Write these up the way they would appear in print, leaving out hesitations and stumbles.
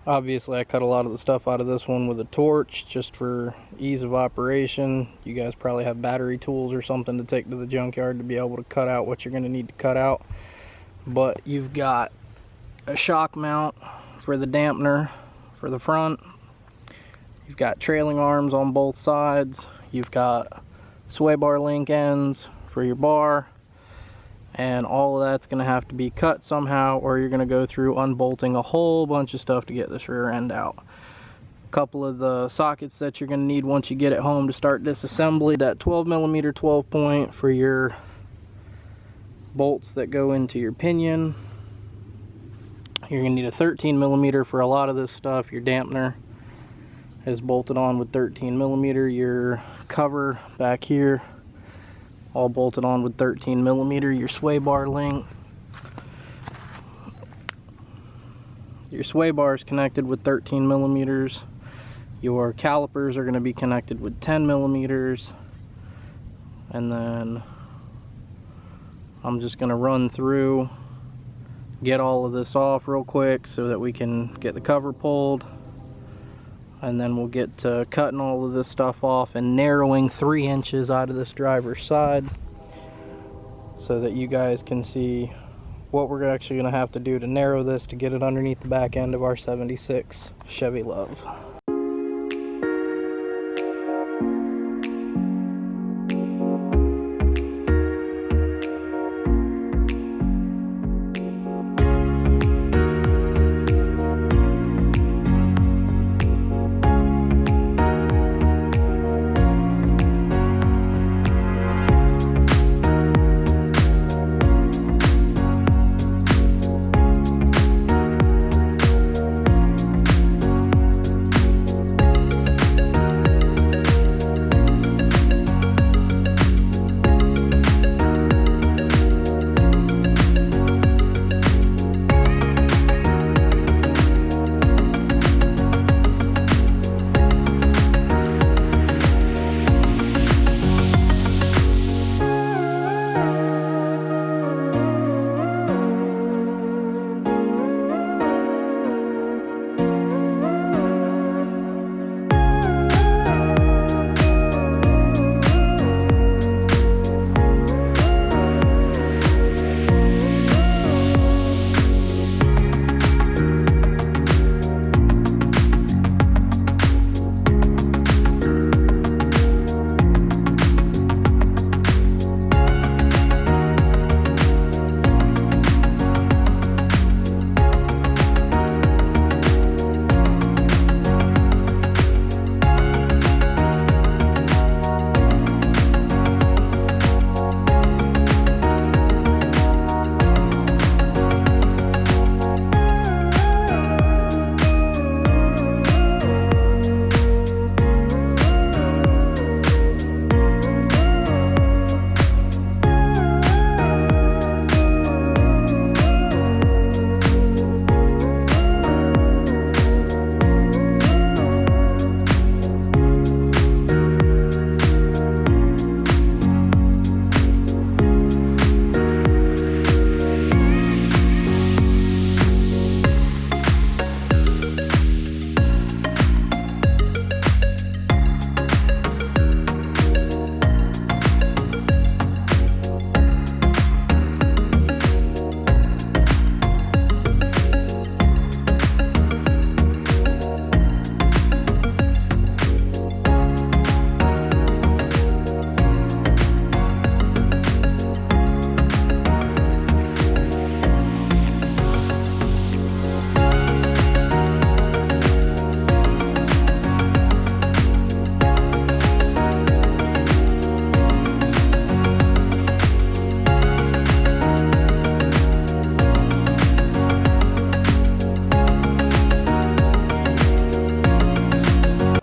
Obviously I cut a lot of the stuff out of this one with a torch just for ease of operation. You guys probably have battery tools or something to take to the junkyard to be able to cut out what you're going to need to cut out. But you've got a shock mount for the dampener for the front. You've got trailing arms on both sides. You've got sway bar link ends for your bar. And all of that's going to have to be cut somehow, or you're going to go through unbolting a whole bunch of stuff to get this rear end out. A couple of the sockets that you're going to need once you get it home to start disassembly. That 12mm 12 point for your bolts that go into your pinion. You're going to need a 13mm for a lot of this stuff. Your dampener is bolted on with 13mm. Your cover back here, all bolted on with 13mm. Your sway bar link. Your sway bar is connected with 13mm. Your calipers are going to be connected with 10mm. And then I'm just going to run through, get all of this off real quick so that we can get the cover pulled. And then we'll get to cutting all of this stuff off and narrowing 3 inches out of this driver's side so that you guys can see what we're actually going to have to do to narrow this to get it underneath the back end of our 76 Chevy Love.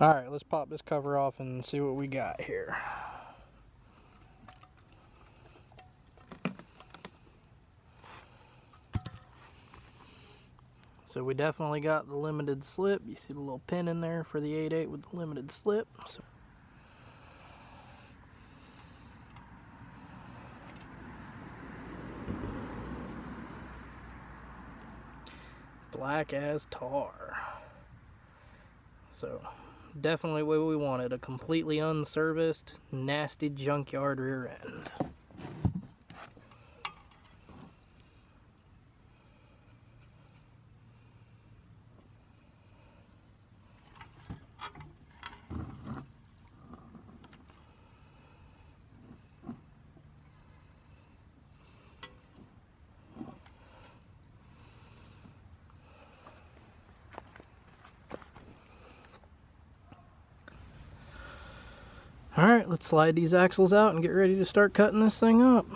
Alright, let's pop this cover off and see what we got here. So we definitely got the limited slip. You see the little pin in there for the 8/8 with the limited slip. So black as tar. So definitely what we wanted, a completely unserviced, nasty junkyard rear end. Alright, let's slide these axles out and get ready to start cutting this thing up.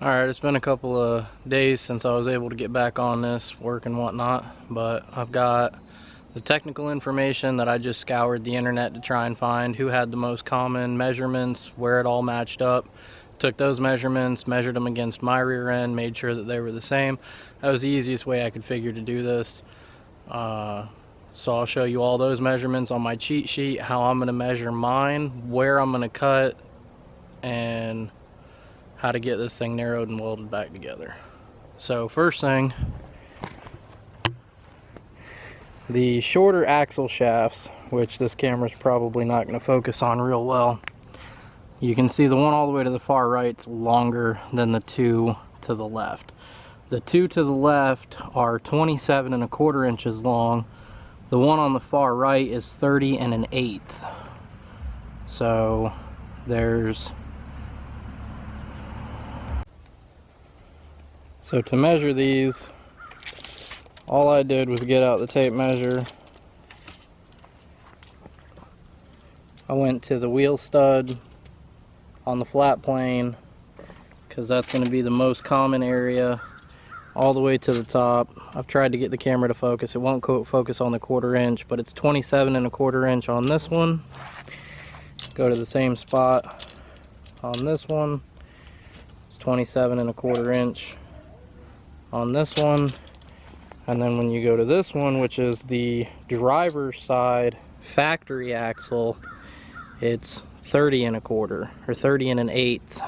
Alright, it's been a couple of days since I was able to get back on this, work and whatnot, but I've got the technical information that I just scoured the internet to try and find who had the most common measurements, where it all matched up. Took those measurements, measured them against my rear end, made sure that they were the same. That was the easiest way I could figure to do this. So I'll show you all those measurements on my cheat sheet, how I'm going to measure mine, where I'm going to cut, and how to get this thing narrowed and welded back together. So first thing, the shorter axle shafts, which this camera's probably not going to focus on real well. You can see the one all the way to the far right's longer than the two to the left. The two to the left are 27 1/4 inches long. The one on the far right is 30 1/8. So So to measure these, all I did was get out the tape measure. I went to the wheel stud on the flat plane, because that's going to be the most common area, all the way to the top. I've tried to get the camera to focus. It won't focus on the 1/4 inch, but it's 27 1/4 inch on this one. Go to the same spot on this one. It's 27 1/4 inch on this one. And then when you go to this one, which is the driver's side factory axle, it's 30 1/4 or 30 1/8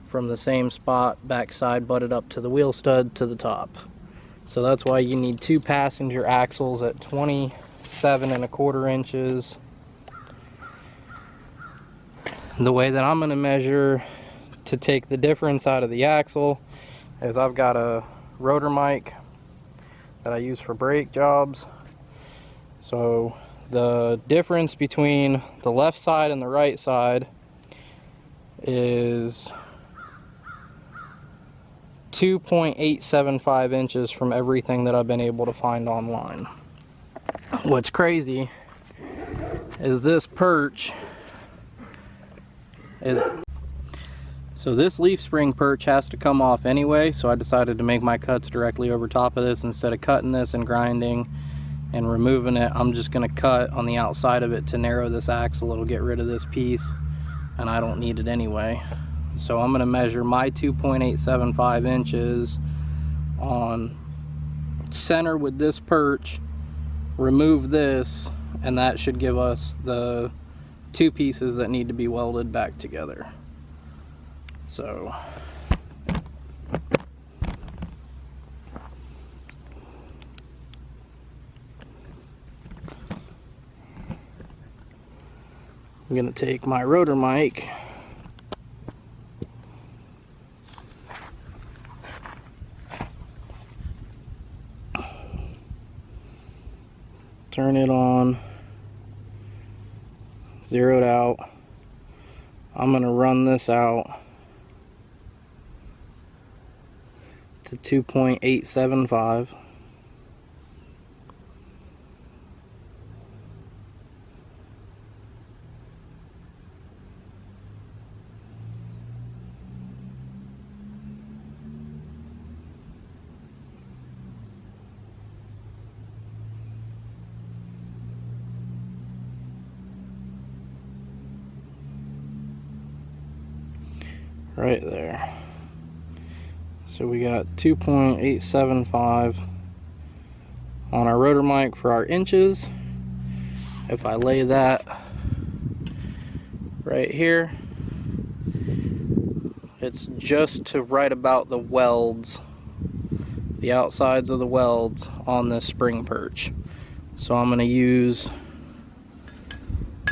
from the same spot, backside butted up to the wheel stud to the top. So that's why you need 2 passenger axles at 27 1/4 inches. The way that I'm going to measure to take the difference out of the axle is I've got a rotor mic that I use for brake jobs. So the difference between the left side and the right side is 2.875 inches from everything that I've been able to find online. What's crazy is this perch is, so this leaf spring perch has to come off anyway, so I decided to make my cuts directly over top of this. Instead of cutting this and grinding and removing it, I'm just going to cut on the outside of it to narrow this axle. It'll get rid of this piece, and I don't need it anyway. So I'm going to measure my 2.875 inches on center with this perch, remove this, and that should give us the 2 pieces that need to be welded back together. So I'm going to take my rotor mic, turn it on, zeroed out. I'm going to run this out to 2.875. Right there. So we got 2.875 on our rotor mic for our inches. If I lay that right here, it's just to right about the welds, the outsides of the welds on this spring perch. So I'm going to use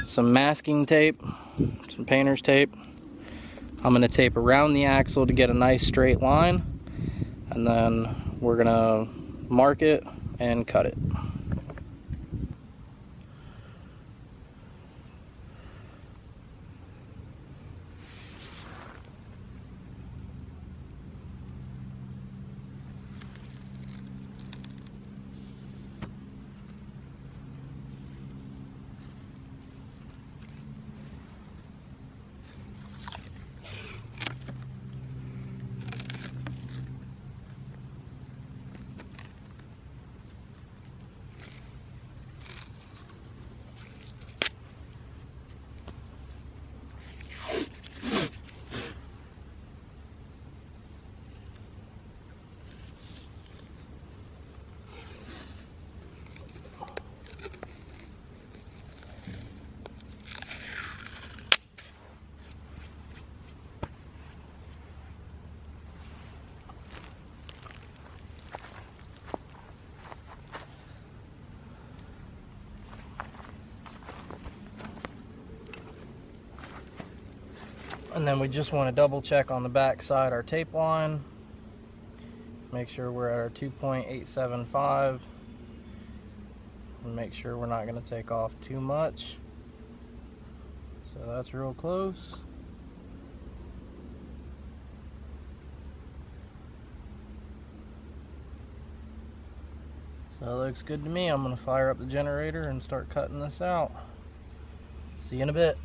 some masking tape, some painter's tape. I'm going to tape around the axle to get a nice straight line, and then we're going to mark it and cut it. And then we just want to double check on the back side our tape line. Make sure we're at our 2.875. And make sure we're not going to take off too much. So that's real close. So it looks good to me. I'm gonna fire up the generator and start cutting this out. See you in a bit.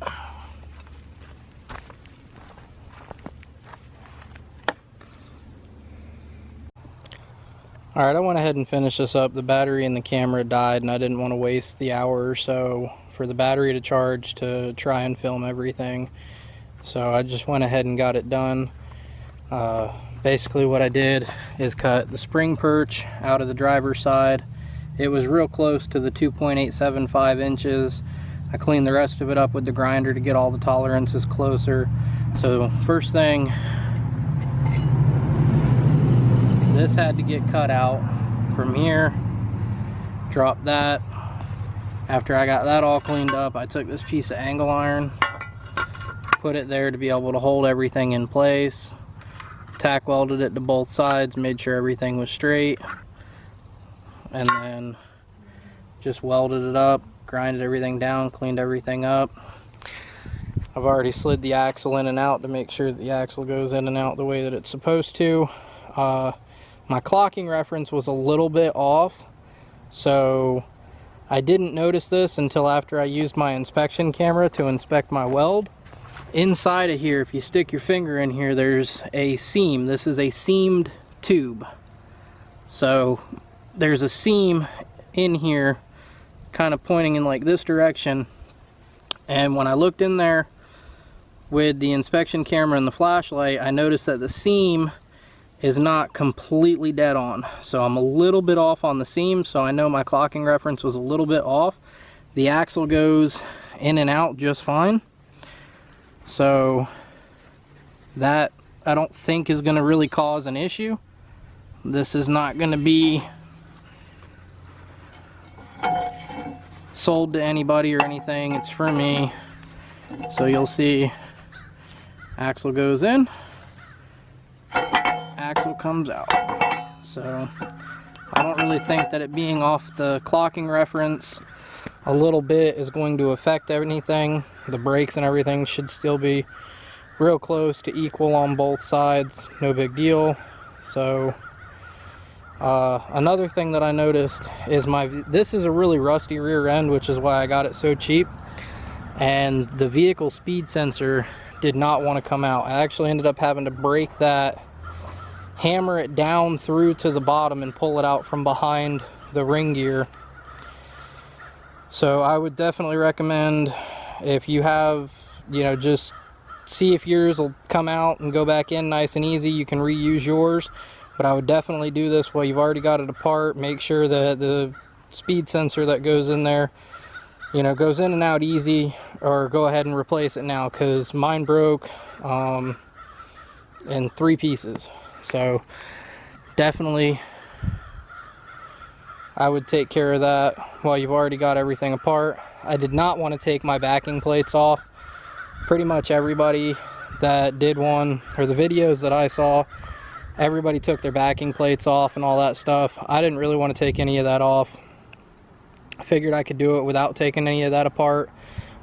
Alright, I went ahead and finished this up. The battery in the camera died and I didn't want to waste the hour or so for the battery to charge to try and film everything. So I just went ahead and got it done. Basically what I did is cut the spring perch out of the driver's side. It was real close to the 2.875 inches. I cleaned the rest of it up with the grinder to get all the tolerances closer. So first thing, this had to get cut out from here. Drop that. After I got that all cleaned up, I took this piece of angle iron, put it there to be able to hold everything in place. Tack welded it to both sides, made sure everything was straight, and then just welded it up, grinded everything down, cleaned everything up. I've already slid the axle in and out to make sure that the axle goes in and out the way that it's supposed to. My clocking reference was a little bit off, so I didn't notice this until after I used my inspection camera to inspect my weld. Inside of here, if you stick your finger in here, there's a seam. This is a seamed tube. So there's a seam in here kind of pointing in like this direction. And when I looked in there with the inspection camera and the flashlight, I noticed that the seam is not completely dead on. So I'm a little bit off on the seam, so I know my clocking reference was a little bit off. The axle goes in and out just fine. So that I don't think is going to really cause an issue. This is not going to be sold to anybody or anything. It's for me. So you'll see axle goes in, axle comes out. So I don't really think that it being off the clocking reference a little bit is going to affect anything. The brakes and everything should still be real close to equal on both sides. No big deal. So another thing that I noticed is this is a really rusty rear end, which is why I got it so cheap, and the vehicle speed sensor did not want to come out. I actually ended up having to break that, hammer it down through to the bottom and pull it out from behind the ring gear. So I would definitely recommend, if you have, you know, just see if yours will come out and go back in nice and easy. You can reuse yours, but I would definitely do this while you've already got it apart. Make sure that the speed sensor that goes in there, you know, goes in and out easy, or go ahead and replace it now, because mine broke in 3 pieces. So definitely I would take care of that while you've already got everything apart. I did not want to take my backing plates off. Pretty much everybody that did one, or the videos that I saw, everybody took their backing plates off and all that stuff. I didn't really want to take any of that off. I figured I could do it without taking any of that apart.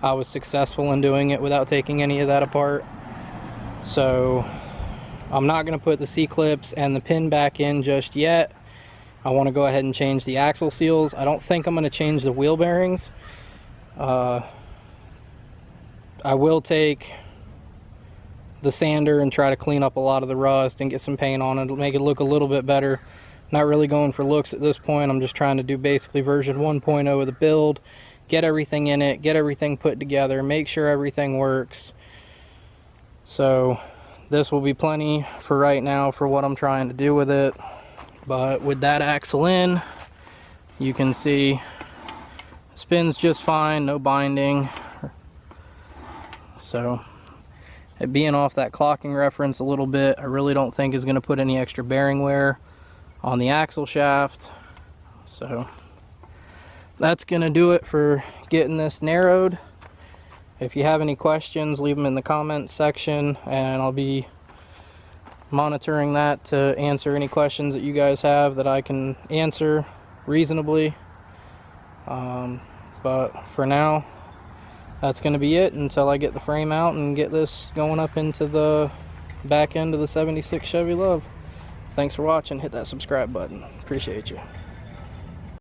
I was successful in doing it without taking any of that apart. So I'm not going to put the C-clips and the pin back in just yet. I want to go ahead and change the axle seals. I don't think I'm going to change the wheel bearings. I will take the sander and try to clean up a lot of the rust and get some paint on it. It'll make it look a little bit better. Not really going for looks at this point. I'm just trying to do basically version 1.0 of the build. Get everything in it, get everything put together, make sure everything works. So this will be plenty for right now for what I'm trying to do with it. But with that axle in, you can see spins just fine, no binding. So it being off that clocking reference a little bit, I really don't think is going to put any extra bearing wear on the axle shaft. So that's going to do it for getting this narrowed. If you have any questions, leave them in the comments section, and I'll be monitoring that to answer any questions that you guys have that I can answer reasonably. But for now, that's going to be it until I get the frame out and get this going up into the back end of the '76 Chevy Love. Thanks for watching. Hit that subscribe button. Appreciate you.